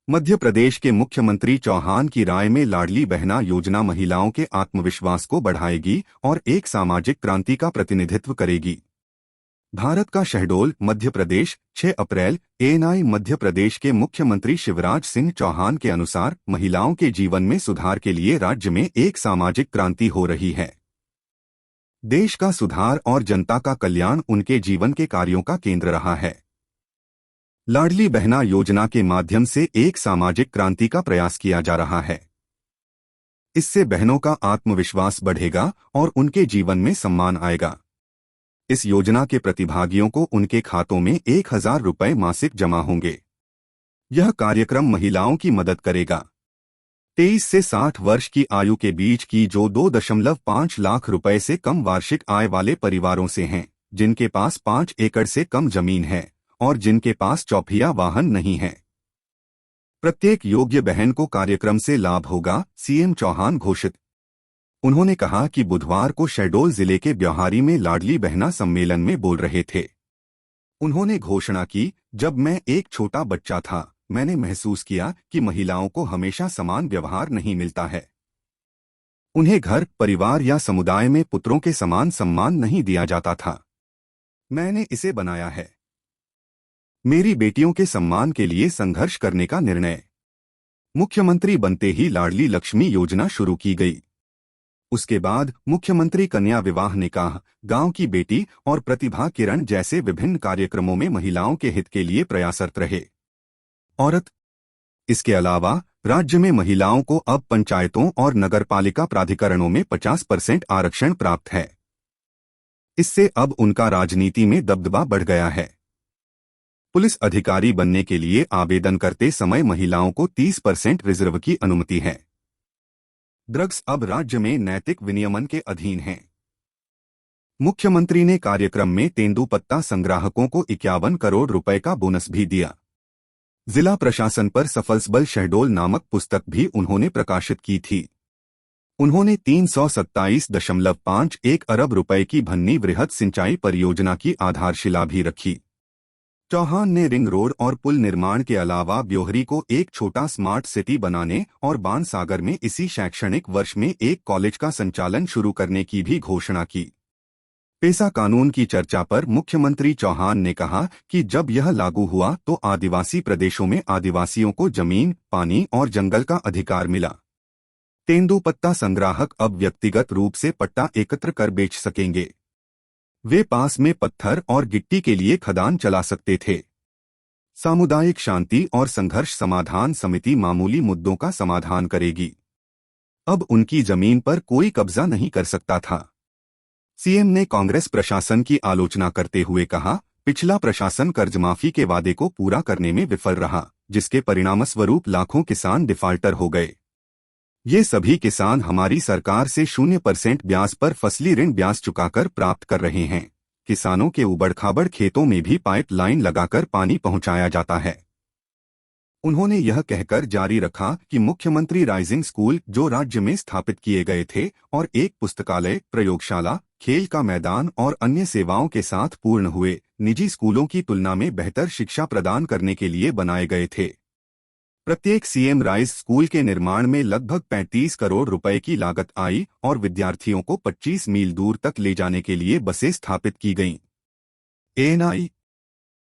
मध्य प्रदेश के मुख्यमंत्री चौहान की राय में लाडली बहना योजना महिलाओं के आत्मविश्वास को बढ़ाएगी और एक सामाजिक क्रांति का प्रतिनिधित्व करेगी। भारत का शहडोल मध्य प्रदेश 6 अप्रैल। एएनआई मध्य प्रदेश के मुख्यमंत्री शिवराज सिंह चौहान के अनुसार महिलाओं के जीवन में सुधार के लिए राज्य में एक सामाजिक क्रांति हो रही है। देश का सुधार और जनता का कल्याण उनके जीवन के कार्यों का केंद्र रहा है। लाडली बहना योजना के माध्यम से एक सामाजिक क्रांति का प्रयास किया जा रहा है। इससे बहनों का आत्मविश्वास बढ़ेगा और उनके जीवन में सम्मान आएगा। इस योजना के प्रतिभागियों को उनके खातों में 1000 रुपये मासिक जमा होंगे। यह कार्यक्रम महिलाओं की मदद करेगा। 23 से 60 वर्ष की आयु के बीच की जो 2.5 लाख रुपए से कम वार्षिक आय वाले परिवारों से हैं, जिनके पास 5 एकड़ से कम जमीन है और जिनके पास चौपहिया वाहन नहीं है। प्रत्येक योग्य बहन को कार्यक्रम से लाभ होगा, सीएम चौहान घोषित। उन्होंने कहा कि बुधवार को शहडोल जिले के ब्यौहारी में लाडली बहना सम्मेलन में बोल रहे थे। उन्होंने घोषणा की, जब मैं एक छोटा बच्चा था मैंने महसूस किया कि महिलाओं को हमेशा समान व्यवहार नहीं मिलता है। उन्हें घर, परिवार या समुदाय में पुत्रों के समान सम्मान नहीं दिया जाता था। मैंने इसे बनाया है। मेरी बेटियों के सम्मान के लिए संघर्ष करने का निर्णय। मुख्यमंत्री बनते ही लाडली लक्ष्मी योजना शुरू की गई। उसके बाद मुख्यमंत्री कन्या विवाह, निकाह, गांव की बेटी और प्रतिभा किरण जैसे विभिन्न कार्यक्रमों में महिलाओं के हित के लिए प्रयासरत रहे। औरत। इसके अलावा राज्य में महिलाओं को अब पंचायतों और नगरपालिका प्राधिकरणों में 50% आरक्षण प्राप्त है। इससे अब उनका राजनीति में दबदबा बढ़ गया है। पुलिस अधिकारी बनने के लिए आवेदन करते समय महिलाओं को 30% रिजर्व की अनुमति है। ड्रग्स अब राज्य में नैतिक विनियमन के अधीन हैं। मुख्यमंत्री ने कार्यक्रम में तेंदुपत्ता संग्राहकों को 51 करोड़ रुपए का बोनस भी दिया। जिला प्रशासन पर सफलसबल शहडोल नामक पुस्तक भी उन्होंने प्रकाशित की थी। उन्होंने 327.51 अरब रुपए की भन्नी वृहद सिंचाई परियोजना की आधारशिला भी रखी। चौहान ने रिंग रोड और पुल निर्माण के अलावा ब्योहरी को एक छोटा स्मार्ट सिटी बनाने और बाणसागर में इसी शैक्षणिक वर्ष में एक कॉलेज का संचालन शुरू करने की भी घोषणा की। पेसा कानून की चर्चा पर मुख्यमंत्री चौहान ने कहा कि जब यह लागू हुआ तो आदिवासी प्रदेशों में आदिवासियों को जमीन, पानी और जंगल का अधिकार मिला। तेंदुपत्ता संग्राहक अब व्यक्तिगत रूप से पट्टा एकत्र कर बेच सकेंगे। वे पास में पत्थर और गिट्टी के लिए खदान चला सकते थे। सामुदायिक शांति और संघर्ष समाधान समिति मामूली मुद्दों का समाधान करेगी। अब उनकी जमीन पर कोई कब्जा नहीं कर सकता था। सीएम ने कांग्रेस प्रशासन की आलोचना करते हुए कहा, पिछला प्रशासन कर्जमाफी के वादे को पूरा करने में विफल रहा, जिसके परिणामस्वरूप लाखों किसान डिफाल्टर हो गए। ये सभी किसान हमारी सरकार से 0% ब्याज पर फसली ऋण ब्याज चुकाकर प्राप्त कर रहे हैं। किसानों के उबड़-खाबड़ खेतों में भी पाइपलाइन लगाकर पानी पहुंचाया जाता है। उन्होंने यह कहकर जारी रखा कि मुख्यमंत्री राइजिंग स्कूल जो राज्य में स्थापित किए गए थे और एक पुस्तकालय, प्रयोगशाला, खेल का मैदान और अन्य सेवाओं के साथ पूर्ण हुए, निजी स्कूलों की तुलना में बेहतर शिक्षा प्रदान करने के लिए बनाए गए थे। प्रत्येक सीएम राइज स्कूल के निर्माण में लगभग 35 करोड़ रुपए की लागत आई और विद्यार्थियों को 25 मील दूर तक ले जाने के लिए बसें स्थापित की गईं। एएनआई